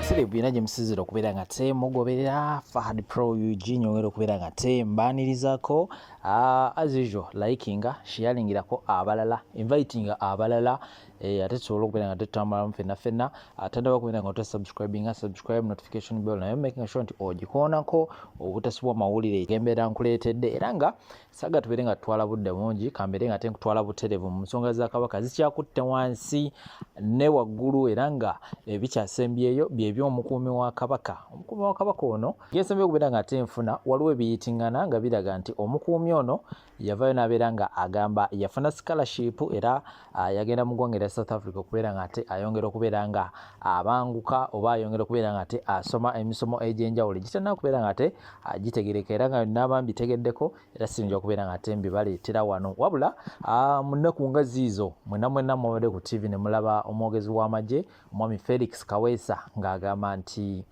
Sile bina gye musizira okubeera nga te mugoberera Fahad Pro UG nyongera okubeera nga te mbanirizaako as usual likinga sharingirako abalala inviting abalala ate tusobola okubeera nga tutambulamu fenna atandaba okubeera nga subscribe notification bell naye making sure nti ogikoonako obutasubwa mawulire gembeera nkuleetedde era nga saga tubeere nga tutwala budde bungi kambeere nga te nkutwala buterevu mu nsonga za Kabaka zikyakutte wansi ne waggulu era nga ebikyasembyeyo by'ebyomukuumi wa Kabaka. Omukuumi wa Kabaka ono yesembye okubeera nga ate nfuna waliwo ebiyitingana nga biraga nti omukuumi ono yavaayo n'abeera nga agamba yafuna scholarship era yagenda mu ggwanga erya South Africa okubeera nga ate ayongera okubeera nga abanguka oba ayongera okubeera nga ate asoma emisomo egy'enjawulo gitanna okubeera nga ate agitegereka era nga n'aba mbitegeddeko era sirungi okubeera nga ate mbibaleetera wano wabula mu nnaku nga ziizo mwenna mubadde ku TV ne mulaba omwogezi w'amagye omwami Felix Kaweesa ng'agamba nti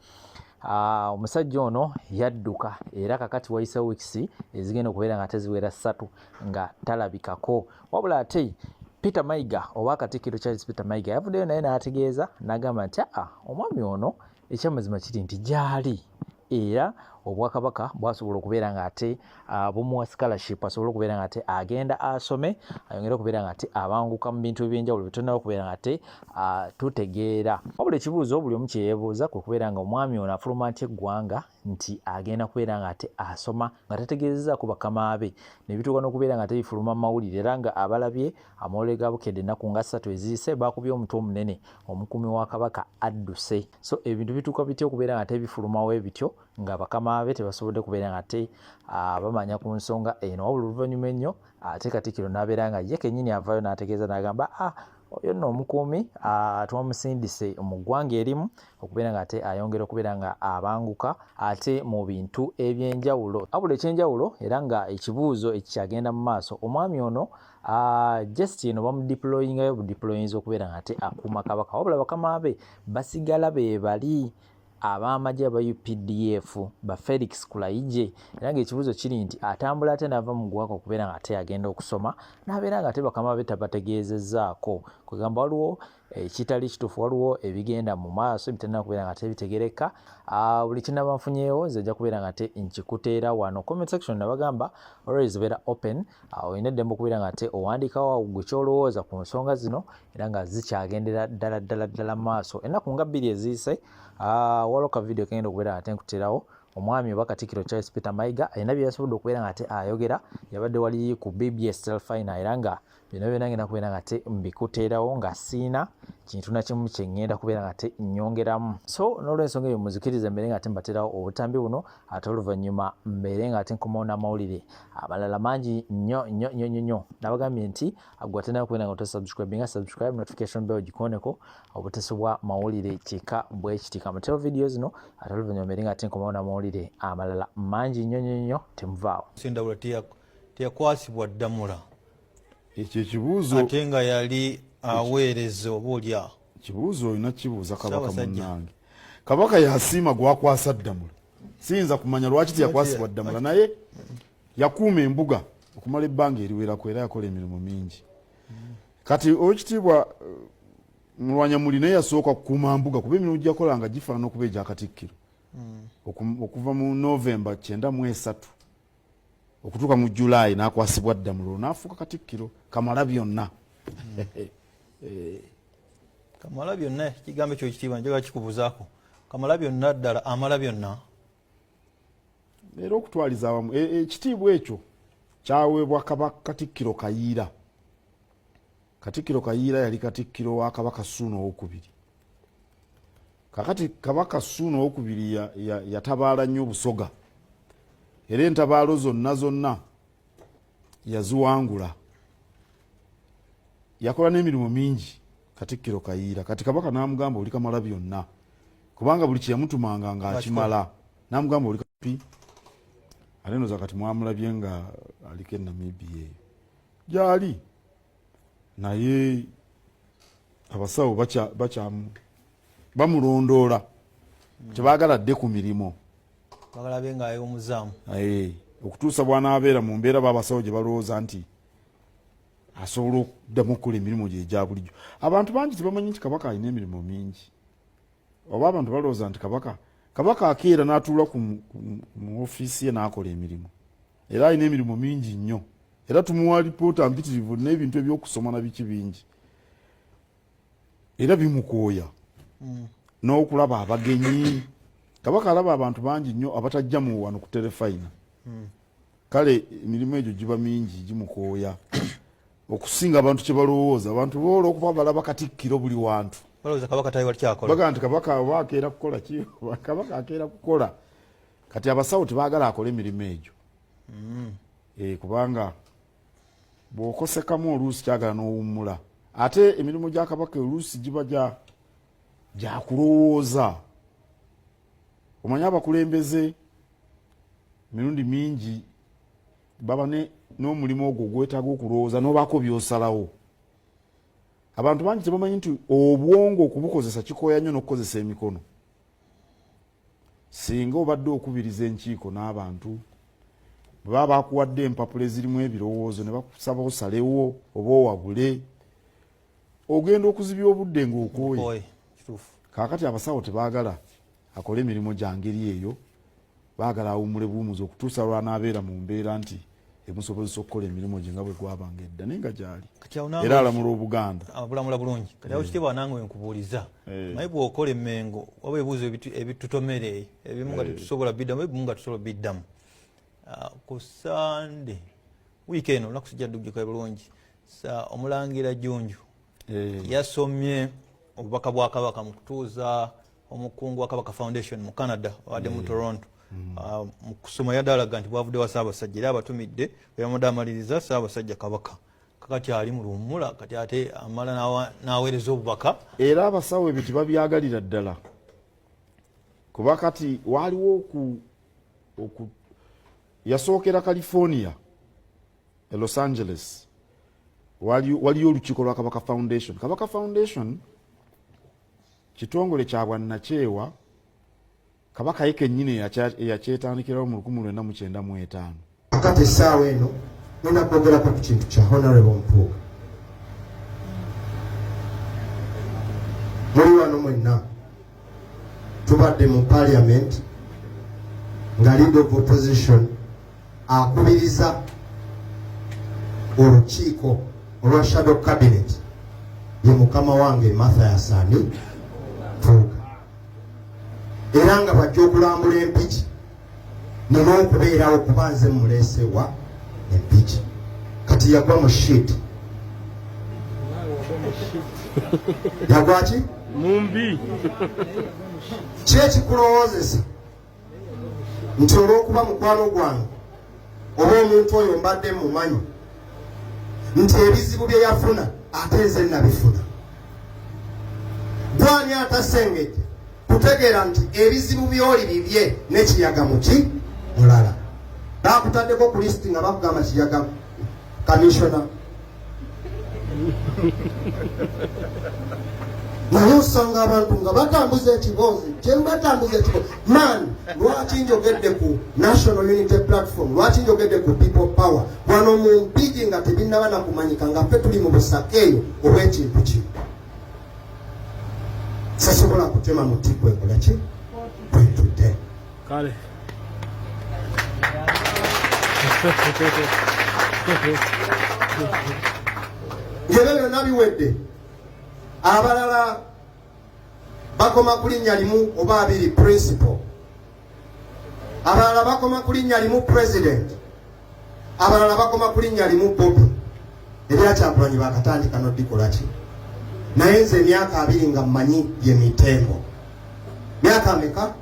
omusajja ono yadduka era kakati wayise weeks ezigenda okubeera nga teziwera 3 nga talabikako wabula ate Peter Mayiga oba Katikkiro Charles Peter Mayiga yavuddeyo naye n'ategeeza n'agamba nti omwami ono ekyamazima kiri nti gyali era obwakabaka bwasobola okubeera nga ate bumuwa scholarship asobola okubeera nga ate agenda asome ayongera okubeera nga ate abanguka mu bintu ebyenjawulo bitonnaba okubeera nga ate tutegeera wabula ekibuuzo buli omu kyeyeebuuza kwe kubeera nga omwami ono afuluma atya eggwanga nti agenda kubeera nga ate asoma nga tategeezezaako bakama be nebituuka n'okubeera nga tebifuluma mu mawulire era nga abalabye amawulire ga bukedde ennaku nga 3 eziyise baakubye omutwe omunene omukuumi wa Kabaka adduse so ebintu bituuka bitya okubeera nga tebifulumawo ebityo nga bakama be tebasobodde kubeera nga ate bamanya ku nsonga eno wabula oluvannyuma ennyo ate Katikkiro n'abeera nga ye kennyini avaayo n'ategeeza n'agamba oyo nno omukuumi twamusindise mu ggwanga erimu okubeera nga ate ayongera okubeera nga abanguka ate mu bintu ebyenjawulo wabula ekyenjawulo era nga ekibuuzo ekikyagenda mu maaso omwami ono just eno bamudiployingayo budiployinza okubeera nga ate akuuma Kabaka wabula bakama be basigala be bali ab'amagye aba UPDF ba Felix Kulayigye era ng'ekibuuzo kiri nti atambula ate n'ava mu ggwanga okubeera nga ate agenda okusoma n'abeera nga ate bakama be tabategeezezzaako kwegamba waliwo ekitali kituufu waliwo ebigenda mu maaso ebitannaba kubeera nga ate bitegereka buli kinaba nfunyeewo nze ajja kubeera nga ate nkikuteera wano comment section nabagamba always beera open olina eddembe okubeera nga ate owandiikawo gwe kyolowooza ku nsonga zino era nga zikyagendera ddala maaso ennaku nga 2 eziyise waliwo ka video kagenda okubeera nga ate nkuteerawo omwami oba Katikkiro Charles Peter Mayiga alina bye yasobodde okubeera nga ate ayogera yabadde wali ku BBS Telefina era nga bino byonna ngenda kubeera nga ate mbikuteerawo nga siina kintu na kimu kye ngenda kubeera nga ate nnyongeramu so n'olw'ensonga eyo muzikirize mbeere nga ate mbateerawo obutambi buno ate oluvannyuma mbeere nga ate nkomawo n'amawulire amalala mangi nnyo nabagambye nti gwe ate nawe kubeera nga subscribe notification bell gikooneko obutasubwa mawulire kika bwe kiti kamuteewo video zino ate oluvannyuma mbeere nga ate nkomawo n'amawulire amalala mangi nnyo temuvaawo Sindawula teyakwasibwa Ddamula ekyo ekibuuzo ate nga yali aweereza oba olya kibuuzo olina kibuuza Kabaka munnange Kabaka yasiima gwakwasa Ddamula siyinza kumanya lwaki teyakwasibwa Ddamula naye yakuuma embuga okumala ebbanga eriwerako era yakola emirimu mingi kati owekitiibwa Mulwanyamuli naye yasooka kukuuma mbuga kuba emirimu gyakolanga gifaanana okuba egya Katikkiro okuva mu Novemba 93 okutuuka mu July n'akwasibwa Ddamula n'afuuka Katikkiro Kamalabyonna Kamalabyonna kigambo ekyo ekitiibwa njagala kikubuzaako Kamalabyonna ddala Amalabyonna era okutwaliza awamu ekitiibwa ekyo kyaweebwa Katikkiro Kayiira. Katikkiro Kayiira yali Katikkiro wa Kabaka Ssuuna owookubiri kakati Kabaka Ssuuna owookubiri yatabaala nnyo Busoga era entabaalo zonna yaziwangula yakola n'emirimu mingi Katikkiro Kayiira kati Kabaka n'amugamba oli Kamalabyonna kubanga buli kye yamutumanga ng'akimala n'amugamba oli kapi ate noza kati mwamulabye nga aliko e Namibia eyo gyali naye abasawo bamulondoola tebaagala dde ku mirimu bagalabe ng'ay'omuzaamu okutuusa bw'anaabeera mu mbeera b'abasawo gye balowooza nti asobola okuddamu okukola emirimu gye egya bulijjo abantu bangi tebamanyi nti Kabaka alina emirimu mingi oba abantu balowooza nti kabaka akeera n'atuula mu ofiisi ye n'akola emirimu era alina emirimu mingi nnyo era tumuwa lipoota mpitirivu n'ebintu ebyokusoma na biki bingi era bimukooya n'okulaba abagenyi. Kabaka alaba abantu bangi nnyo abatajja mu wano ku terefayina kale emirimu egyo giba mingi gimukooya okusinga abantu kye balowooza. Abantu boola okuba balaba katikkiro buli wantu balowooza kabaka tayi wali kyakola baga nti kabaka waakeera kukola ki kabaka akeera kukola kati abasawo tebaagala akole emirimu egyo kubanga bw'okosekamu oluusi kyagala n'owummula ate emirimu gya kabaka oluusi giba gyakulowooza. Omanye abakulembeze mirundi mingi baba n'omulimu ogwo gwetaaga okulowooza n'obaako by'osalawo. Abantu bangi tebamanyi nti obwongo okubukozesa kikoya nnyo n'okukozesa emikono. Singa obadde okubiriza enkiiko n'abantu baba bakuwadde empapula ezirimu ebirowoozo ne bakusaba osalewo oba owabule ogenda okuzibya obudde ng'okooye. Kaakati abasawo tebaagala akola emirimu gya ngeri eyo, baagala awummule buwummuzi okutuusa lw'anaabeera mu mbeera nti emusobozesa okukola emirimu gye nga bwe gwabanga edda naye nga gyali era alamula Obuganda abulamula bulungi. Kati awo kitiibwa nange nkubuuliza naye bw'okola emmengo waba ebibuuzo ebitutomere ebimu nga tetusobola biddamu ebimu nga tusobola biddamu ku Sande wiiki eno olunaku sijja ddugika bulungi Omulangira Jjunju yasomye obubaka bwa Kabaka mu kutuuza omukungu wa Kabaka Foundation mu Canada wadde mu Toronto. Mu kusoma yadalaga nti bwavudde wa Ssaabasajja era abatumidde bamudde amaliriza Ssaabasajja Kabaka kakati ali mu luwummula kati ate amala n'aweereza obubaka era abasawo ebyo tebabyagalira ddala kuba kati waaliwo yasookera California e Los Angeles waliyo olukiiko lwa Kabaka Foundation. Kabaka Foundation kitongole kya bwannakyewa Kabaka ye kennyini eyakyetandikirawo mu 1995. Akati essaawa eno nina kwogerako ku kintu kya Honorable Mpuuga. Muli wano mwenna tubadde mu Parliament nga Leader of Opposition akubiriza olukiiko olwa Shadow Cabinet ye mukama wange Mathias Mpuuga era nga bajja okulambula empiki nina okubeerawo kuba nze muleesewa empiki kati yagwa mu shit yagwa ki mumbi kyekikulowoozesa nti olw'okuba mukwano gwange oba omuntu oyo mbadde mumanyi nti ebizibu bye yafuna ate nze nabifuna gwani atasengejje kutegeera nti ebizibu byoli bibye n'ekiyaga muki mulala bakutaddeko ku lisiti nga bakugamba kiyaga kamishona naye osanga abantu nga batambuza ekiboozi kyebatambuza ekiboozi man lwaki njogedde ku National Unity Platform lwaki njogedde ku People Power wano mu mpigi nga tebinnaba nakumanyika nga ffe tuli mu busakeeyo obw'ekintu kino sasobola kutema muti kwekola ki kwentudde kale ng'ebyo byonna biwedde abalala bakoma ku linnya limu oba abiri principal, abalala bakoma ku linnya limu president, abalala bakoma ku linnya limu Bobi. Ebyakyagulanyi bakatandika n'oddikola ki naye nze emyaka 2 nga mmanyi ye mitengo myaka meka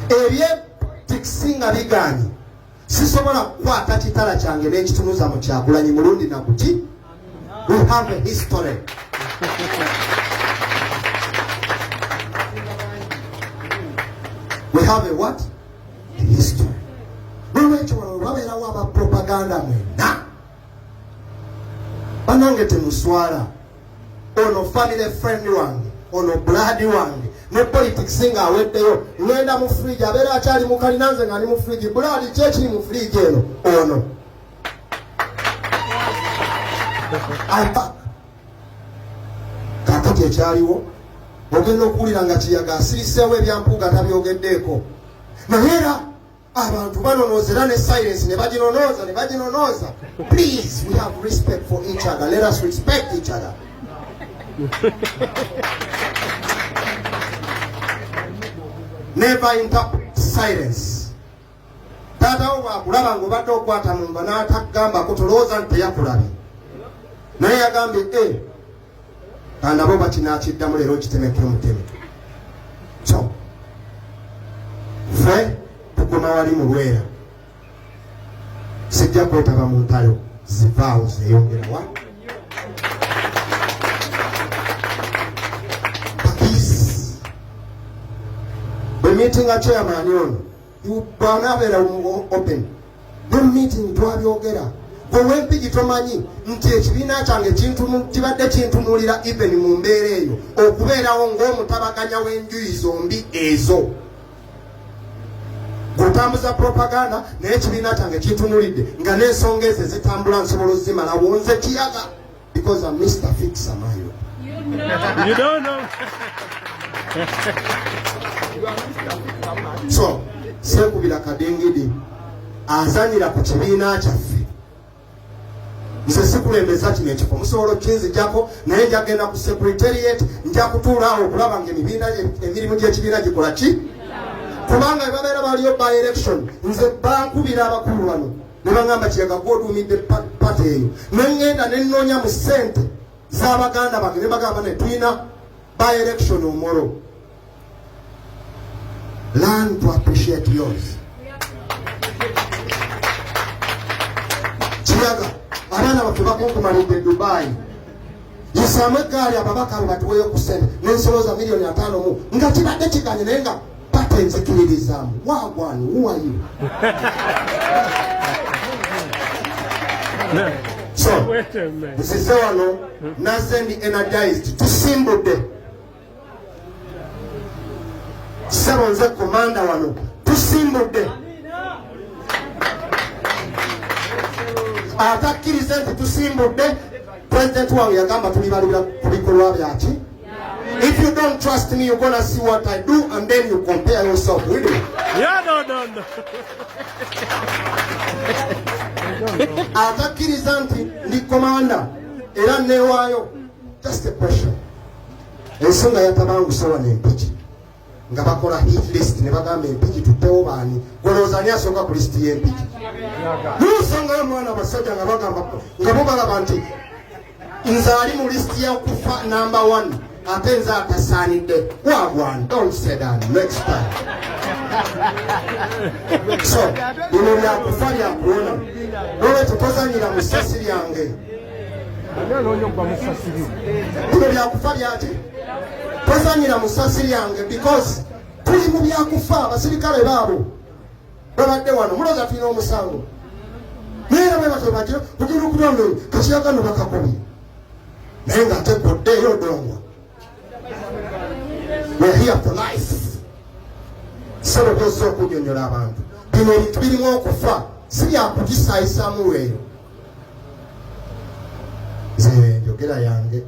ebyetikisi nga bigaanyi sisobola kukwata kitala kyange n'ekitunuza mu Kyagulanyi mulundi nakuki. We have a history. We have a what? A history. Nolwekyo lwabeerawo aba propaganda mwenna banange temuswala ono family friend wange ono blood wange ne politics nga aweddeyo ngenda mu fridge abeera akyali mu kalinanze nga ali mu fridge blood kyekiri mu fridge eno ono kakati ekyaliwo ogenda okuwulira nga Kiyaga asiiseewo ebyampuuga tabyogeddeeko naye era abantu banonoozera ne silence ne baginonooza. Please, we have respect for each other. Let us respect each other. Never interrupt silence. Taata wo bw'akulaba ng'obadde okwata mu mba n'atagambako tolowooza nti teyakulabye naye yagambye kanabo bakinakiddamu leero kitemeke omuteme. So ffe tukoma wali mu Lwera sijja kwetaba mu ntalo zivaawo zeeyongerawa bwe meeting a chairman ono bw'anaabeera open bwe meeting twabyogera bwe wempigi tomanyi nti ekibiina kyange kibadde kintunuulira even mu mbeera eyo okubeerawo ng'omutabaganya w'enjuyi zombi ezo gutambuza propaganda naye ekibiina kyange kintunuulidde nga n'ensonga ezo zitambula nsobola ozimala wonze Kiyaga because I'm Mr. Fixer Mayo. You don't know. So Sekubira Kadengidi azanyira ku kibiina kyaffe nze sikulembeza kino ekifo musobola kinzijjako naye njagenda ku secretariat nja kutuulaawo okulaba emirimu gy'ekibiina gikola ki kubanga ebabeera baliyo by election nze bankubira abakulu bano ne baŋŋamba Kiyaga gwoduumidde pati eyo neŋŋenda nennoonya mu ssente z'abaganda bange ne bagamba ne tulina by election omoro. Learn to appreciate yours. Kiyaga abaana baffe bakunkumalidde Dubai yisaamu eggaali ababaka abo batuweeyo ku ssente n'ensolo za $5,000,000 nga kibadde kiganye naye nga batenzikiririzaamu wagwani uwayo. So nzize wano nazze ndi energized tusimbudde sebo nze komanda wano tusimbudde atakkiriza nti tusimbudde president wawe yagamba tulibalira ku bikolwa byaki. If you don't trust me, you're gonna see what I do and then you compare yourself with it. Yeah, no. Atakkiriza nti ndi komanda era neewaayo. Just a question. Ensonga yatabanguse wano empiki nga bakola hit list ne bagamba empiki tuttewo baani golowooza ani asooka ku lisiti y'empiki n'osanga omwana abasajja nga bagamba nga bo balaba nti nze ali mu lisiti y'okufa number 1 ate nze atasaanidde wagwan. Don't say that next time. So bino byakufa byakuwona nolwekyo tozanyira mu ssasi lyange bino byakufa byaki tozanyira mu ssasi lyange because tuli mu byakufa. Abasirikale baabo babadde wano mulooza tulina omusango naye era bwe batyo bagira kugira okugamba Kakiyaga no bakakubye naye ng'ate koddeeyo odongwa. We're here for life. Sobola okunyonyola abantu bino ebintu birimu okufa si byakugisaayisaamu weeyo. Nze njogera yange